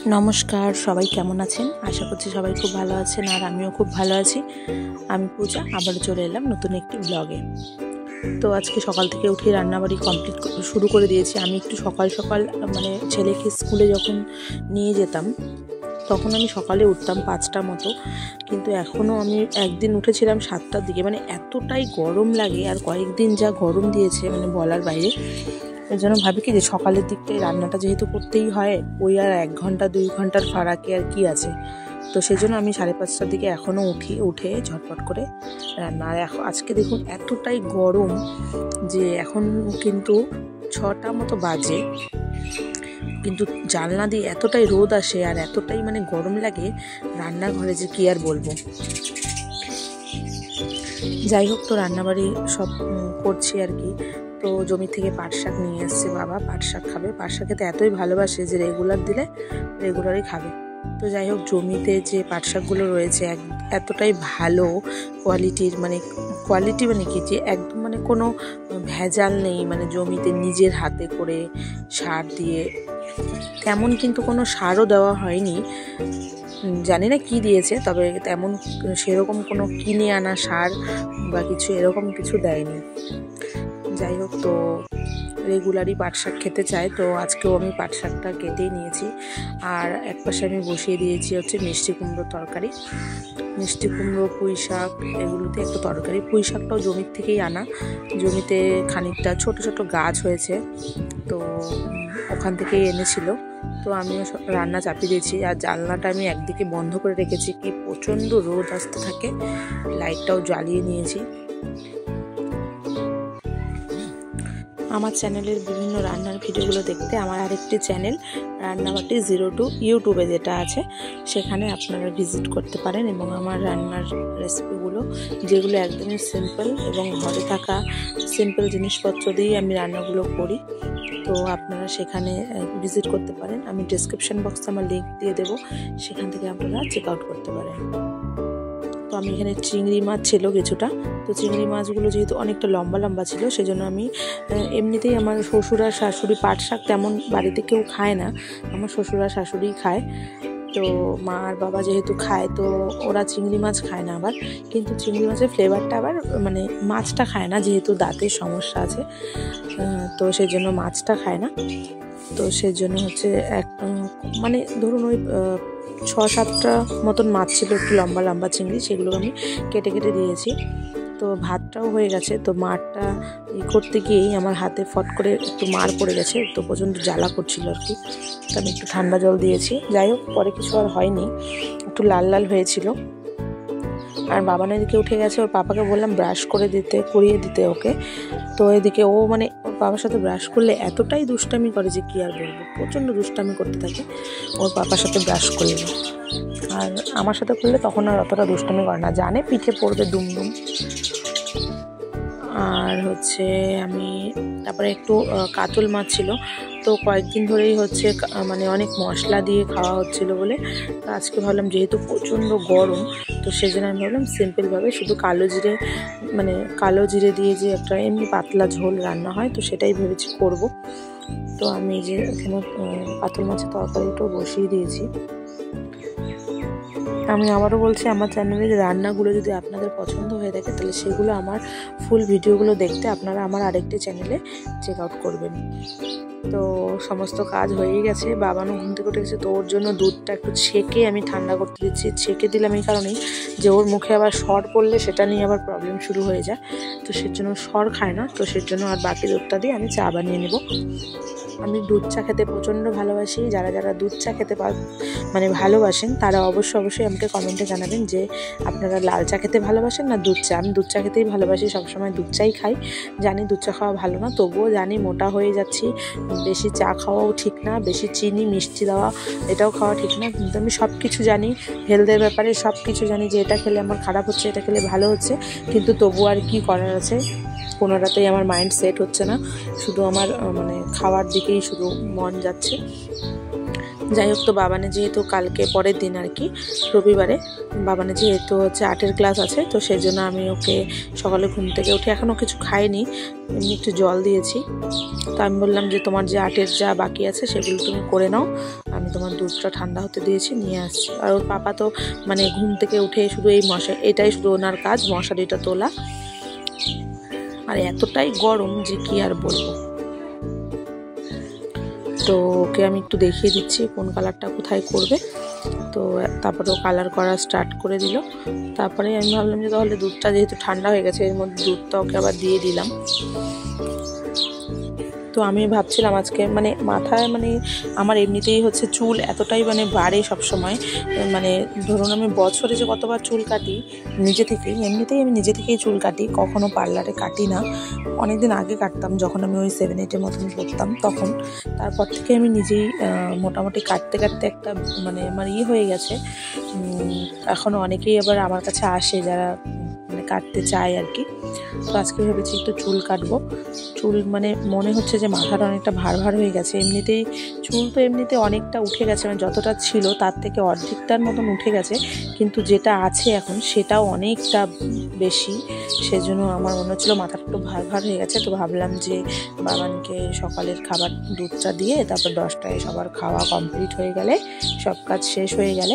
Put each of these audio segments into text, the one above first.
নমস্কার, সবাই কেমন আছেন? আশা করছি সবাই খুব ভালো আছেন, আর আমিও খুব ভালো আছি। আমি পূজা, আবার চলে এলাম নতুন একটি ব্লগে। তো আজকে সকাল থেকে উঠে রান্নাবাড়ি শুরু করে দিয়েছি। আমি একটু সকাল সকাল মানে ছেলেকে স্কুলে যখন নিয়ে যেতাম তখন আমি সকালে উঠতাম 5টা মতো, কিন্তু এখনও আমি একদিন উঠেছিলাম 7টার দিকে। মানে এতটাই গরম লাগে, আর কয়েকদিন যা গরম দিয়েছে মানে বলার বাইরে। এর জন্য ভাবি কি যে সকালের দিকটাই রান্নাটা যেহেতু করতেই হয়, ওই আর 1 ঘন্টা 2 ঘন্টার ফারাকে আর কি আছে। তো সেই জন্য আমি 5:30টার দিকে এখনও উঠে ঝটপট করে রান্না। আর আজকে দেখুন এতটাই গরম যে এখন কিন্তু 6টা মতো বাজে, কিন্তু জানলা দিয়ে এতটাই রোদ আসে আর এতটাই মানে গরম লাগে রান্নাঘরে, যে কি আর বলবো। যাই হোক, তো রান্নাবাড়ি সব করছি আর কি। তো জমি থেকে পাট শাক নিয়ে এসছে বাবা, পাট শাক খাবে। পাট শাক খেতে এতই ভালোবাসে যে রেগুলার দিলে রেগুলারই খাবে। তো যাই হোক, জমিতে যে পাট শাকগুলো রয়েছে এতটাই ভালো কোয়ালিটির, মানে কোয়ালিটি মানে কি, যে একদম মানে কোনো ভেজাল নেই, মানে জমিতে নিজের হাতে করে সার দিয়ে, তেমন কিন্তু কোনো সারও দেওয়া হয়নি। জানি না কি দিয়েছে, তবে তেমন সেরকম কোনো কিনে আনা সার বা কিছু এরকম কিছু দেয়নি। যাই হোক, তো রেগুলারই পাট শাক খেতে চায়, তো আজকেও আমি পাট শাকটা কেটেই নিয়েছি। আর একপাশে আমি বসিয়ে দিয়েছি হচ্ছে মিষ্টি কুমড়োর তরকারি। মিষ্টি কুমড়ো, পুঁই শাক, এগুলোতে একটা তরকারি। পুঁই শাকটাও জমির থেকেই আনা, জমিতে খানিকটা ছোট ছোট গাছ হয়েছে, তো ওখান থেকেই এনেছিল। তো আমিও রান্না চাপিয়ে দিয়েছি। আর জানলাটা আমি একদিকে বন্ধ করে রেখেছি, কি প্রচণ্ড রোদ আসতে থাকে। লাইটটাও জ্বালিয়ে নিয়েছি। আমার চ্যানেলের বিভিন্ন রান্নার ভিডিওগুলো দেখতে আমার আরেকটি চ্যানেল রান্নাবাটি 02 ইউটিউবে যেটা আছে, সেখানে আপনারা ভিজিট করতে পারেন। এবং আমার রান্নার রেসিপিগুলো, যেগুলো একদমই সিম্পল এবং ঘরে থাকা সিম্পল জিনিসপত্র দিয়েই আমি রান্নাগুলো করি, তো আপনারা সেখানে ভিজিট করতে পারেন। আমি ডেসক্রিপশন বক্সে আমার লিঙ্ক দিয়ে দেবো, সেখান থেকে আপনারা চেক আউট করতে পারেন। তো আমি এখানে চিংড়ি মাছ ছিল কিছুটা, তো চিংড়ি মাছগুলো যেহেতু অনেকটা লম্বা লম্বা ছিল, সেজন্য আমি এমনিতেই আমার শ্বশুর আর শাশুড়ি পাট শাক তেমন বাড়িতে কেউ খায় না, আমার শ্বশুর আর শাশুড়িই খায়। তো মা আর বাবা যেহেতু খায়, তো ওরা চিংড়ি মাছ খায় না আবার, কিন্তু চিংড়ি মাছের ফ্লেভারটা আবার মানে মাছটা খায় না, যেহেতু দাঁতের সমস্যা আছে, তো সেই জন্য মাছটা খায় না। তো সেই জন্য হচ্ছে মানে ধরুন ওই 6-7টা মতন মাছ ছিল, একটু লম্বা লম্বা চিংড়ি, সেগুলো আমি কেটে কেটে দিয়েছি। তো ভাতটাও হয়ে গেছে। তো মারটা করতে গিয়েই আমার হাতে ফট করে একটু মার পড়ে গেছে, তো প্রচণ্ড জ্বালা করছিল আর কি। তো আমি একটু ঠান্ডা জল দিয়েছি। যাই হোক, পরে কিছু আর হয়নি, একটু লাল লাল হয়েছিল। আর বাবান এদিকে উঠে গেছে, ওর পাপাকে বললাম ব্রাশ করিয়ে দিতে ওকে। তো এদিকে ও মানে ওর বাবার সাথে ব্রাশ করলে এতটাই দুষ্টামি করে যে কি আর বলবো, প্রচণ্ড দুষ্টামি করতে থাকে ওর পাপার সাথে ব্রাশ করলে। আর আমার সাথে করলে তখন আর অতটা দুষ্টামি করে না, জানে পিঠে পড়বে দুমদুম। আর হচ্ছে আমি তারপরে একটু কাতল মাছ ছিল, তো কয়েকদিন ধরেই হচ্ছে মানে অনেক মশলা দিয়ে খাওয়া হচ্ছিল বলে, তো আজকে ভাবলাম যেহেতু প্রচণ্ড গরম, তো সেজন্য আমি ভাবলাম সিম্পলভাবে শুধু কালো জিরে দিয়ে যে একটা এমনি পাতলা ঝোল রান্না হয়, তো সেটাই ভেবেছি করব। তো আমি যে এখানে কাতল মাছের তরকারিটাও বসিয়ে দিয়েছি। আমি আবারও বলছি, আমার চ্যানেলের রান্নাগুলো যদি আপনাদের পছন্দ হয়ে থাকে, তাহলে সেগুলো আমার ফুল ভিডিওগুলো দেখতে আপনারা আমার আরেকটি চ্যানেলে চেক আউট করবেন। তো সমস্ত কাজ হয়েই গেছে, বাবানও ঘুম থেকে উঠে গেছে, তো ওর জন্য দুধটা একটু ছেঁকে আমি ঠান্ডা করতে দিচ্ছি। ছেঁকে দিলাম এই কারণেই যে ওর মুখে আবার সর পড়লে সেটা নিয়ে আবার প্রবলেম শুরু হয়ে যায়, তো সেজন্য সর খায় না, তো সেজন্য আর বাকি দুধটা দিয়ে আমি চা বানিয়ে নেব। আমি দুধ চা খেতে প্রচণ্ড ভালোবাসি। যারা যারা দুধ চা খেতে ভালোবাসেন, তারা অবশ্যই আমাকে কমেন্টে জানাবেন যে আপনারা লাল চা খেতে ভালোবাসেন না দুধ চা। আমি দুধ চা খেতেই ভালোবাসি, সবসময় দুধ চাই খাই। জানি দুধ চা খাওয়া ভালো না, তবুও জানি মোটা হয়ে যাচ্ছি, বেশি চা খাওয়াও ঠিক না, বেশি চিনি মিষ্টি দেওয়া এটাও খাওয়া ঠিক না, কিন্তু আমি সব কিছু জানি, হেলথের ব্যাপারে সব কিছু জানি, যে এটা খেলে আমার খারাপ হচ্ছে, এটা খেলে ভালো হচ্ছে, কিন্তু তবু আর কি করার আছে, কোনোটাতেই আমার মাইন্ড সেট হচ্ছে না, শুধু আমার মানে খাওয়ার দিকেই শুধু মন যাচ্ছে। যাই হোক, তো বাবানে যেহেতু কালকে পরের দিন আর কি রবিবারে বাবানে যেহেতু হচ্ছে আর্টের ক্লাস আছে, তো সেই জন্য আমি ওকে সকালে ঘুম থেকে উঠে এখনও কিছু খাইনি, এমনি একটু জল দিয়েছি। তো আমি বললাম যে তোমার যে আর্টের যা বাকি আছে সেগুলো তুমি করে নাও, আমি তোমার দুধটা ঠান্ডা হতে দিয়েছি, নিয়ে আসছি। আর ওর পাপা তো মানে ঘুম থেকে উঠে শুধু এই এটাই শুধু ওনার কাজ, মশারিটা তোলা। আর এতটাই গরম যে কি আর বলবো। তো ওকে আমি একটু দেখিয়ে দিচ্ছি কোন কালারটা কোথায় করবে। তো তারপরে ও কালার করা স্টার্ট করে দিল। তারপরে আমি ভাবলাম যে তাহলে দুধটা যেহেতু ঠান্ডা হয়ে গেছে, এর মধ্যে দুধটা ওকে আবার দিয়ে দিলাম। তো আমি ভাবছিলাম আজকে মানে মাথায় মানে আমার এমনিতেই হচ্ছে চুল এতটাই মানে বাড়ে সব সময়, মানে ধরুন আমি বছরে যে কতবার চুল কাটি নিজে থেকেই, এমনিতেই আমি নিজে থেকেই চুল কাটি, কখনো পার্লারে কাটি না। অনেকদিন আগে কাটতাম যখন আমি ওই 7-8 মতন পড়তাম তখন, তারপর থেকে আমি নিজেই মোটামুটি কাটতে কাটতে একটা মানে আমার হয়ে গেছে। এখনও অনেকেই আবার আমার কাছে আসে যারা মানে কাটতে চায় আর কি। তো আজকে ভেবেছি একটু চুল কাটবো। চুল মানে মনে হচ্ছে যে মাথাটা অনেকটা ভার ভার হয়ে গেছে, এমনিতেই চুল তো এমনিতে অনেকটা উঠে গেছে, মানে যতটা ছিল তার থেকে অর্ধেকটার মতন উঠে গেছে, কিন্তু যেটা আছে এখন সেটাও অনেকটা বেশি। সেজন্য আমার মনে হচ্ছিলো মাথাটা একটু ভার ভার হয়ে গেছে। তো ভাবলাম যে বাবানকে সকালের খাবার দুধটা দিয়ে তারপর 10টায় সবার খাওয়া কমপ্লিট হয়ে গেলে, সব কাজ শেষ হয়ে গেলে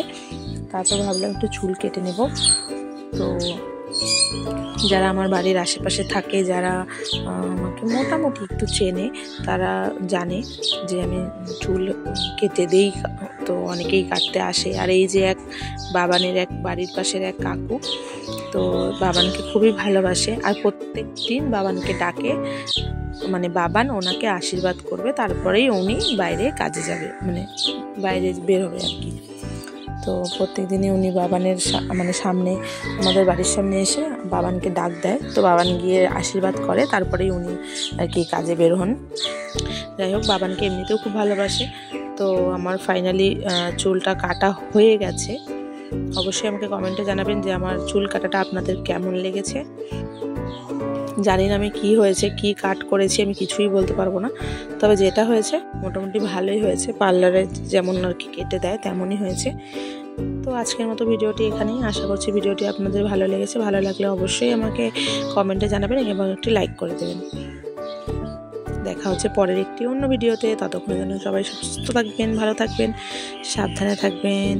তারপর ভাবলাম একটু চুল কেটে নেব। তো যারা আমার বাড়ির আশেপাশে থাকে, যারা আমাকে মোটামুটি একটু চেনে, তারা জানে যে আমি চুল কেটে দেই, তো অনেকেই কাটতে আসে। আর এই যে এক বাবানের এক বাড়ির পাশের এক কাকু, তো বাবানকে খুবই ভালোবাসে আর প্রত্যেক দিন বাবানকে ডাকে, মানে বাবান ওনাকে আশীর্বাদ করবে, তারপরেই উনি বাইরে কাজে যাবে, মানে বাইরে বের হবে আর কি। তো প্রত্যেক দিনই উনি বাবানের মানে সামনে, আমাদের বাড়ির সামনে এসে বাবানকে ডাক দেয়, তো বাবান গিয়ে আশীর্বাদ করে, তারপরেই উনি আর কি কাজে বের হন। যাই হোক, বাবানকে এমনিতেও খুব ভালোবাসে। তো আমার ফাইনালি চুলটা কাটা হয়ে গেছে। অবশ্যই আমাকে কমেন্টে জানাবেন যে আমার চুল কাটাটা আপনাদের কেমন লেগেছে। জানি না আমি কি হয়েছে, কি কাট করেছি, আমি কিছুই বলতে পারবো না, তবে যেটা হয়েছে মোটামুটি ভালোই হয়েছে, পার্লারে যেমন আর কি কেটে দেয় তেমনই হয়েছে। তো আজকের মতো ভিডিওটি এখানেই। আশা করছি ভিডিওটি আপনাদের ভালো লেগেছে। ভালো লাগলে অবশ্যই আমাকে কমেন্টে জানাবেন এবং একটি লাইক করে দেবেন। দেখা হচ্ছে পরের একটি অন্য ভিডিওতে। ততক্ষণের জন্য সবাই সুস্থ থাকবেন, ভালো থাকবেন, সাবধানে থাকবেন।